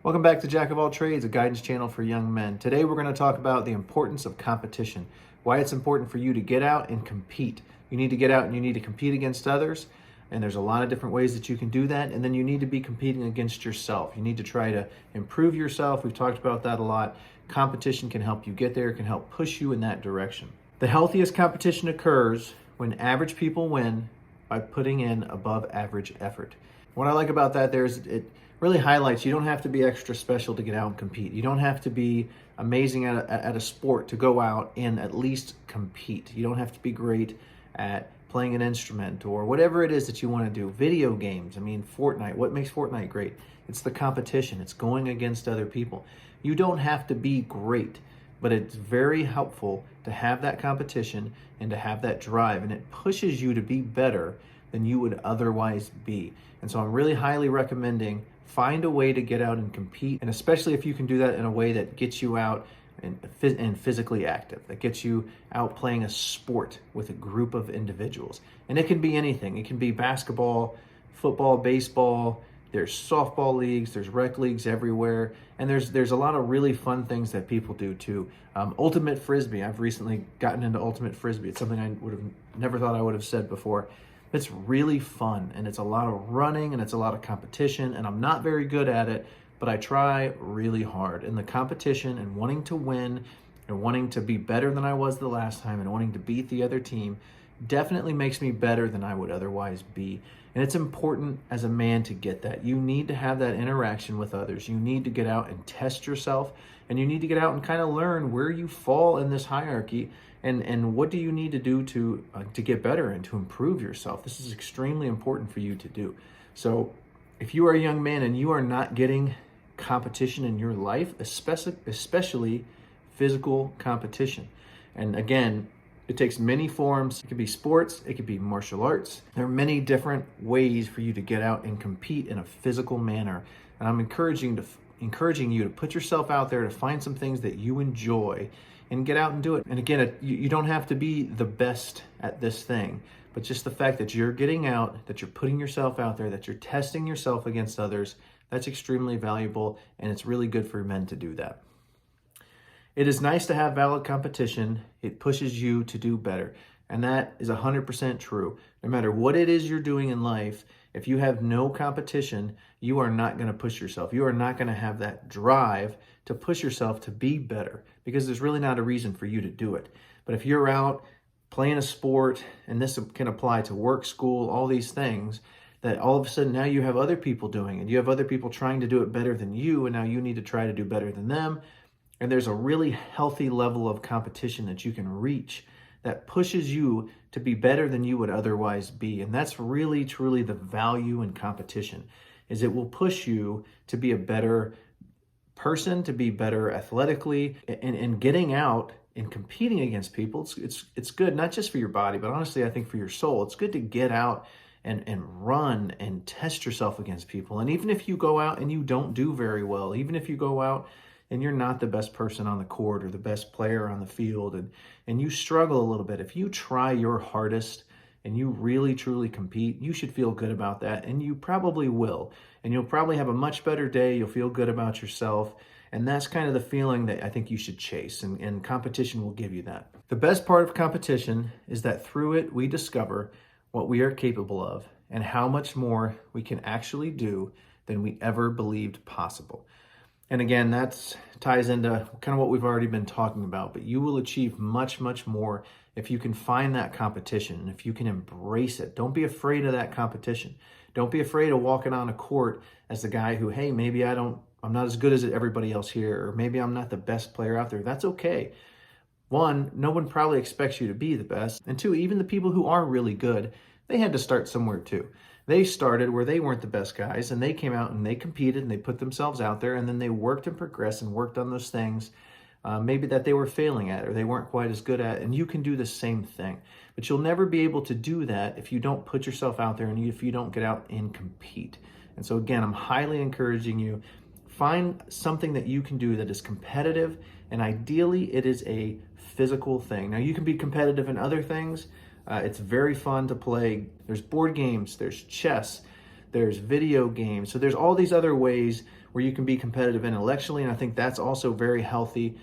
Welcome back to Jack of All Trades, a guidance channel for young men. Today we're going to talk about the importance of competition, why it's important for you to get out and compete. You need to get out and you need to compete against others, and there's a lot of different ways that you can do that, and then you need to be competing against yourself. You need to try to improve yourself. We've talked about that a lot. Competition can help you get there, can help push you in that direction. The healthiest competition occurs when average people win by putting in above average effort. What I like about that there is it really highlights you don't have to be extra special to get out and compete. You don't have to be amazing at a sport to go out and at least compete. You don't have to be great at playing an instrument or whatever it is that you want to do. Video games, Fortnite. What makes Fortnite great? It's the competition. It's going against other people. You don't have to be great, but it's very helpful to have that competition and to have that drive, and it pushes you to be better than you would otherwise be. And so I'm really highly recommending find a way to get out and compete, and especially if you can do that in a way that gets you out and physically active, that gets you out playing a sport with a group of individuals. And it can be anything. It can be basketball, football, baseball. There's softball leagues, there's rec leagues everywhere, and there's a lot of really fun things that people do too. Ultimate Frisbee, I've recently gotten into Ultimate Frisbee. It's something I would have never thought I would have said before. It's really fun, and it's a lot of running, and it's a lot of competition, and I'm not very good at it, but I try really hard. And the competition and wanting to win and wanting to be better than I was the last time and wanting to beat the other team definitely makes me better than I would otherwise be. And it's important as a man to get that. You need to have that interaction with others. You need to get out and test yourself, and you need to get out and kind of learn where you fall in this hierarchy and what do you need to do to get better and to improve yourself. This is extremely important for you to do. So if you are a young man and you are not getting competition in your life, especially physical competition, and again, it takes many forms. It could be sports, it could be martial arts. There are many different ways for you to get out and compete in a physical manner. And I'm encouraging you to put yourself out there, to find some things that you enjoy and get out and do it. And again, you don't have to be the best at this thing, but just the fact that you're getting out, that you're putting yourself out there, that you're testing yourself against others, that's extremely valuable, and it's really good for men to do that. It is nice to have valid competition. It pushes you to do better. And that is 100% true. No matter what it is you're doing in life, if you have no competition, you are not going to push yourself. You are not going to have that drive to push yourself to be better, because there's really not a reason for you to do it. But if you're out playing a sport, and this can apply to work, school, all these things, that all of a sudden now you have other people doing it. You have other people trying to do it better than you, and now you need to try to do better than them. And there's a really healthy level of competition that you can reach that pushes you to be better than you would otherwise be. And that's really, truly the value in competition, is it will push you to be a better person, to be better athletically, and getting out and competing against people. It's good, not just for your body, but honestly, I think for your soul. It's good to get out and run and test yourself against people. And even if you go out and you don't do very well, even if you go out and you're not the best person on the court or the best player on the field, and you struggle a little bit, if you try your hardest and you really truly compete, you should feel good about that, and you probably will. And you'll probably have a much better day. You'll feel good about yourself. And that's kind of the feeling that I think you should chase, and competition will give you that. The best part of competition is that through it, we discover what we are capable of and how much more we can actually do than we ever believed possible. And again, that ties into kind of what we've already been talking about, but you will achieve much, much more if you can find that competition and if you can embrace it. Don't be afraid of that competition. Don't be afraid of walking on a court as the guy who, hey, maybe I'm not as good as everybody else here, or maybe I'm not the best player out there. That's okay. One, no one probably expects you to be the best. And two, even the people who are really good, they had to start somewhere too. They started where they weren't the best guys, and they came out and they competed and they put themselves out there, and then they worked and progressed and worked on those things maybe that they were failing at or they weren't quite as good at, and you can do the same thing. But you'll never be able to do that if you don't put yourself out there and if you don't get out and compete. And so again, I'm highly encouraging you, find something that you can do that is competitive, and ideally it is a physical thing. Now, you can be competitive in other things. It's very fun to play. There's board games, there's chess, there's video games. So there's all these other ways where you can be competitive intellectually, and I think that's also very healthy.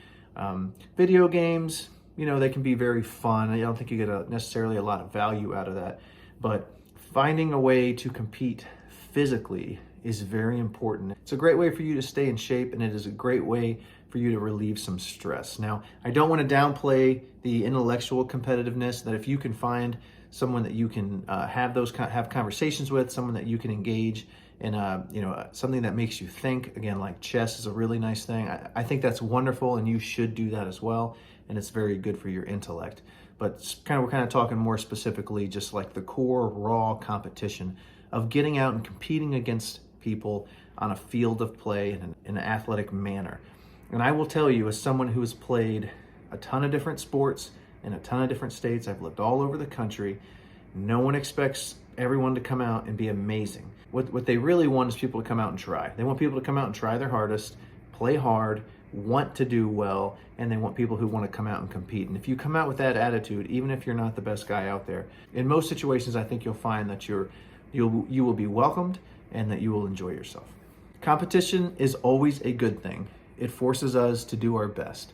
Video games, they can be very fun. I don't think you get necessarily a lot of value out of that, but finding a way to compete physically is very important. It's a great way for you to stay in shape, and it is a great way for you to relieve some stress. Now, I don't want to downplay the intellectual competitiveness, that if you can find someone that you can have conversations with, someone that you can engage in, something that makes you think, again, like chess is a really nice thing. I think that's wonderful, and you should do that as well, and it's very good for your intellect. But we're kind of talking more specifically just like the core raw competition of getting out and competing against people on a field of play in an athletic manner. And I will tell you, as someone who has played a ton of different sports in a ton of different states, I've lived all over the country, no one expects everyone to come out and be amazing. What they really want is people to come out and try. They want people to come out and try their hardest, play hard, want to do well, and they want people who want to come out and compete. And if you come out with that attitude, even if you're not the best guy out there, in most situations, I think you'll find that you will be welcomed and that you will enjoy yourself. Competition is always a good thing. It forces us to do our best.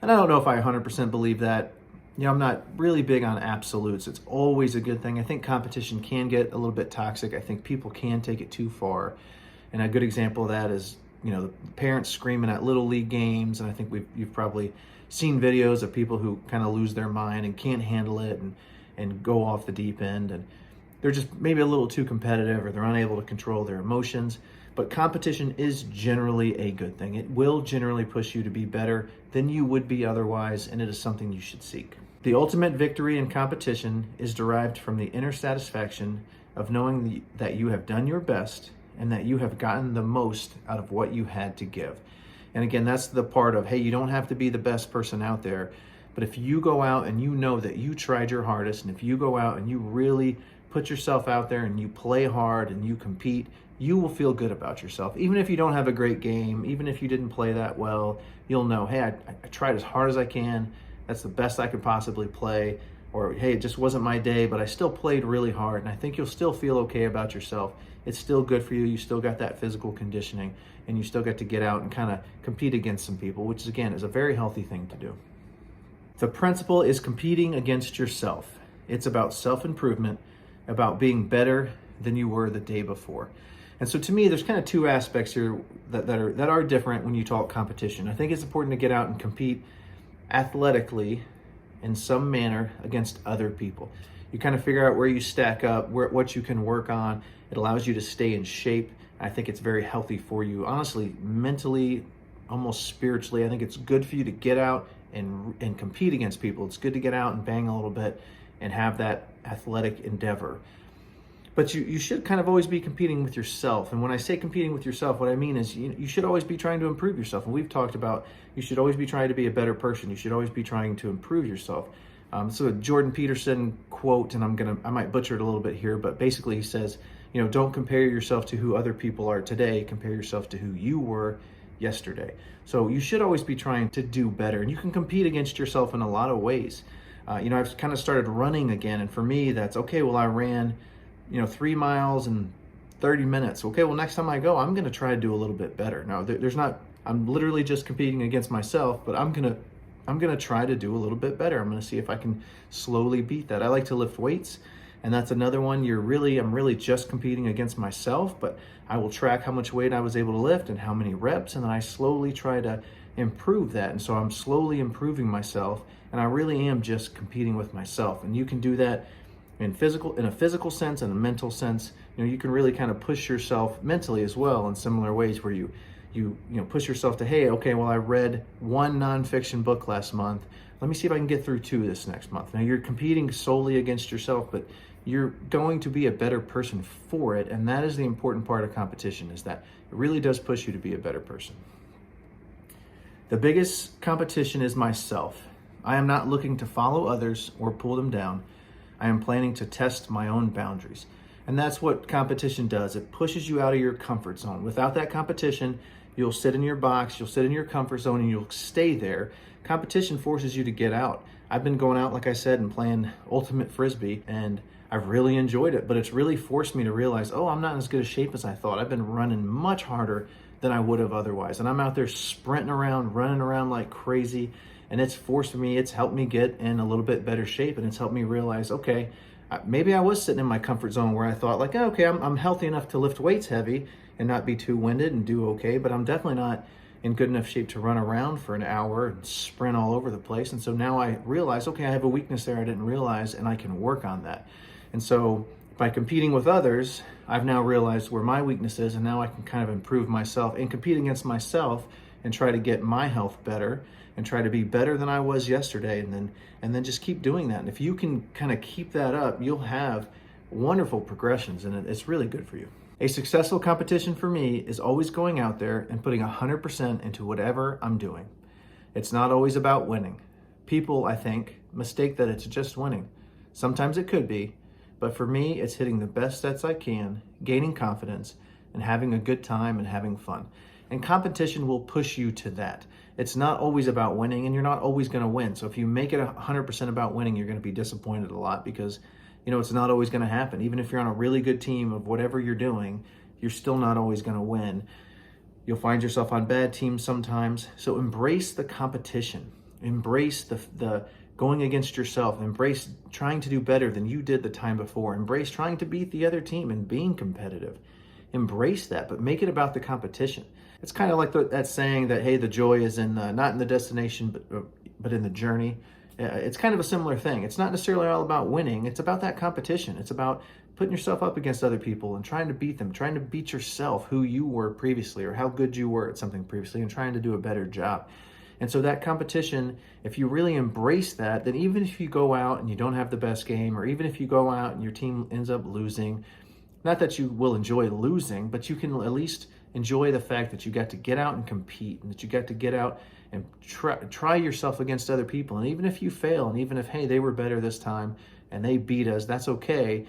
And I don't know if I 100% believe that. I'm not really big on absolutes. It's always a good thing. I think competition can get a little bit toxic. I think people can take it too far. And a good example of that is, the parents screaming at little league games. And I think you've probably seen videos of people who kind of lose their mind and can't handle it and go off the deep end. And they're just maybe a little too competitive, or they're unable to control their emotions. But competition is generally a good thing. It will generally push you to be better than you would be otherwise, and it is something you should seek. The ultimate victory in competition is derived from the inner satisfaction of knowing that you have done your best and that you have gotten the most out of what you had to give. And again, that's the part of, hey, you don't have to be the best person out there, but if you go out and you know that you tried your hardest, and if you go out and you really put yourself out there and you play hard and you compete, you will feel good about yourself. Even if you don't have a great game, even if you didn't play that well, you'll know, hey, I tried as hard as I can. That's the best I could possibly play. Or, hey, it just wasn't my day, but I still played really hard. And I think you'll still feel okay about yourself. It's still good for you. You still got that physical conditioning, and you still get to get out and kind of compete against some people, which again is a very healthy thing to do. The principle is competing against yourself. It's about self-improvement, about being better than you were the day before. And so to me, there's kind of two aspects here that are different when you talk competition. I think it's important to get out and compete athletically in some manner against other people. You kind of figure out where you stack up, what you can work on. It allows you to stay in shape. I think it's very healthy for you, honestly, mentally, almost spiritually. I think it's good for you to get out and compete against people. It's good to get out and bang a little bit and have that athletic endeavor. But you should kind of always be competing with yourself. And when I say competing with yourself, what I mean is you should always be trying to improve yourself. And we've talked about you should always be trying to be a better person. You should always be trying to improve yourself. So a Jordan Peterson quote, and I might butcher it a little bit here, but basically he says, don't compare yourself to who other people are today. Compare yourself to who you were yesterday. So you should always be trying to do better. And you can compete against yourself in a lot of ways. I've kind of started running again. And for me, that's okay. Well, I ran 3 miles in 30 minutes. Okay, well, next time I go, I'm going to try to do a little bit better. Now, I'm literally just competing against myself, but I'm going to try to do a little bit better. I'm going to see if I can slowly beat that. I like to lift weights, and that's another one. I'm really just competing against myself, but I will track how much weight I was able to lift and how many reps, and then I slowly try to improve that. And so I'm slowly improving myself, and I really am just competing with myself. And you can do that in a physical sense and a mental sense. You can really kind of push yourself mentally as well in similar ways, where you push yourself to, hey, okay, well, I read 1 nonfiction book last month. Let me see if I can get through 2 this next month. Now, you're competing solely against yourself, but you're going to be a better person for it. And that is the important part of competition, is that it really does push you to be a better person. The biggest competition is myself. I am not looking to follow others or pull them down. I am planning to test my own boundaries. And that's what competition does. It pushes you out of your comfort zone. Without that competition, you'll sit in your box, you'll sit in your comfort zone, and you'll stay there. Competition forces you to get out. I've been going out, like I said, and playing ultimate frisbee, and I've really enjoyed it, but it's really forced me to realize, I'm not in as good a shape as I thought. I've been running much harder than I would have otherwise. And I'm out there sprinting around, running around like crazy. And it's forced me, it's helped me get in a little bit better shape. And it's helped me realize, okay, maybe I was sitting in my comfort zone where I thought like, oh, okay, I'm healthy enough to lift weights heavy and not be too winded and do okay, but I'm definitely not in good enough shape to run around for an hour and sprint all over the place. And so now I realize, okay, I have a weakness there I didn't realize, and I can work on that. And so by competing with others, I've now realized where my weakness is, and now I can kind of improve myself and compete against myself and try to get my health better and try to be better than I was yesterday, and then just keep doing that. And if you can kind of keep that up, you'll have wonderful progressions, and it's really good for you. A successful competition for me is always going out there and putting 100% into whatever I'm doing. It's not always about winning. People, I think, mistake that it's just winning. Sometimes it could be, but for me, it's hitting the best sets I can, gaining confidence, and having a good time and having fun. And competition will push you to that. It's not always about winning, and you're not always going to win. So if you make it 100% about winning, you're going to be disappointed a lot because it's not always going to happen. Even if you're on a really good team of whatever you're doing, you're still not always going to win. You'll find yourself on bad teams sometimes. So embrace the competition. Embrace the going against yourself. Embrace trying to do better than you did the time before. Embrace trying to beat the other team and being competitive. Embrace that, but make it about the competition. It's kind of like that saying that, hey, the joy is in not in the destination, but in the journey. It's kind of a similar thing. It's not necessarily all about winning. It's about that competition. It's about putting yourself up against other people and trying to beat them, trying to beat yourself, who you were previously or how good you were at something previously, and trying to do a better job. And so that competition, if you really embrace that, then even if you go out and you don't have the best game, or even if you go out and your team ends up losing, not that you will enjoy losing, but you can at least enjoy the fact that you got to get out and compete, and that you got to get out and try yourself against other people. And even if you fail, and even if, hey, they were better this time and they beat us, that's okay.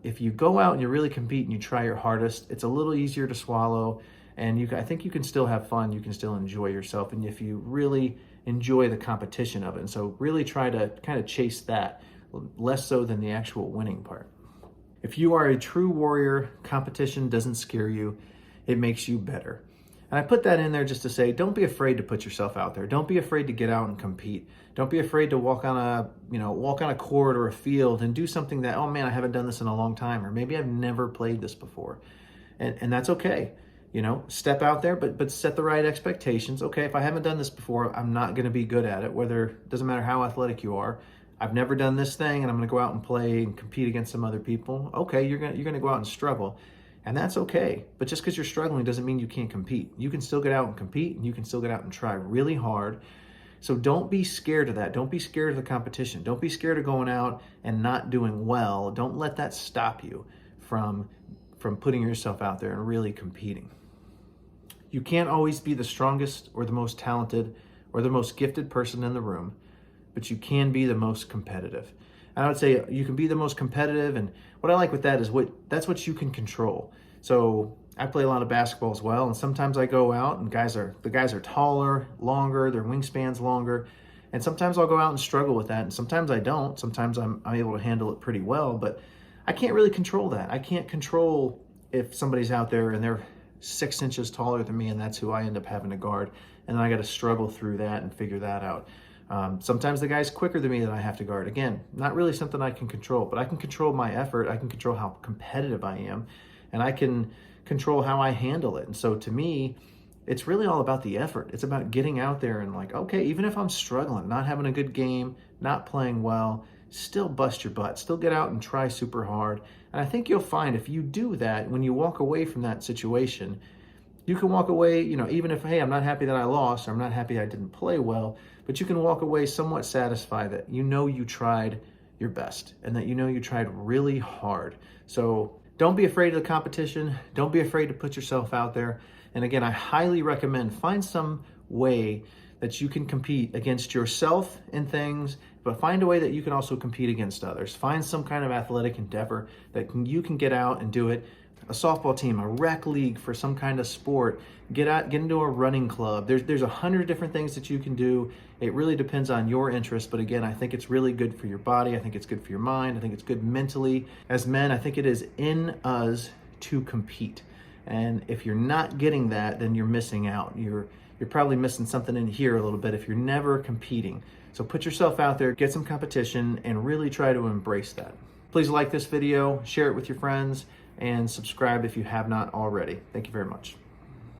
If you go out and you really compete and you try your hardest, it's a little easier to swallow, and I think you can still have fun. You can still enjoy yourself, and if you really enjoy the competition of it. And so really try to kind of chase that, less so than the actual winning part. If you are a true warrior, competition doesn't scare you. It makes you better. And I put that in there just to say, don't be afraid to put yourself out there. Don't be afraid to get out and compete. Don't be afraid to walk on a court or a field and do something that, oh man, I haven't done this in a long time, or maybe I've never played this before. And that's okay. Step out there, but set the right expectations. Okay, if I haven't done this before, I'm not going to be good at it. Doesn't matter how athletic you are. I've never done this thing, and I'm going to go out and play and compete against some other people. Okay, you're going to go out and struggle. And that's okay. But just because you're struggling doesn't mean you can't compete. You can still get out and compete, and you can still get out and try really hard. So don't be scared of that. Don't be scared of the competition. Don't be scared of going out and not doing well. Don't let that stop you from putting yourself out there and really competing. You can't always be the strongest or the most talented or the most gifted person in the room, but you can be the most competitive. And I would say you can be the most competitive, and what I like with that is that's what you can control. So I play a lot of basketball as well, and sometimes I go out and the guys are taller, longer, their wingspan's longer, and sometimes I'll go out and struggle with that, and sometimes I don't. Sometimes I'm able to handle it pretty well, but I can't really control that. I can't control if somebody's out there and they're 6 inches taller than me, and that's who I end up having to guard, and then I got to struggle through that and figure that out. Sometimes the guy's quicker than me that I have to guard. Again, not really something I can control, but I can control my effort. I can control how competitive I am, and I can control how I handle it. And so to me, it's really all about the effort. It's about getting out there and okay, even if I'm struggling, not having a good game, not playing well, still bust your butt, still get out and try super hard. And I think you'll find if you do that, when you walk away from that situation, you can walk away, even if, hey, I'm not happy that I lost, or I'm not happy I didn't play well, but you can walk away somewhat satisfied that you tried your best, and that you tried really hard. So don't be afraid of the competition. Don't be afraid to put yourself out there. And again, I highly recommend find some way that you can compete against yourself in things, but find a way that you can also compete against others. Find some kind of athletic endeavor that you can get out and do it. A softball team, a rec league for some kind of sport, get into a running club. There's 100 different things that you can do. It really depends on your interest, but again, I think it's really good for your body. I think it's good for your mind. I think it's good mentally. As men, I think it is in us to compete. And if you're not getting that, then you're missing out. You're probably missing something in here a little bit if you're never competing. So put yourself out there, get some competition, and really try to embrace that. Please like this video, share it with your friends, and subscribe if you have not already. Thank you very much.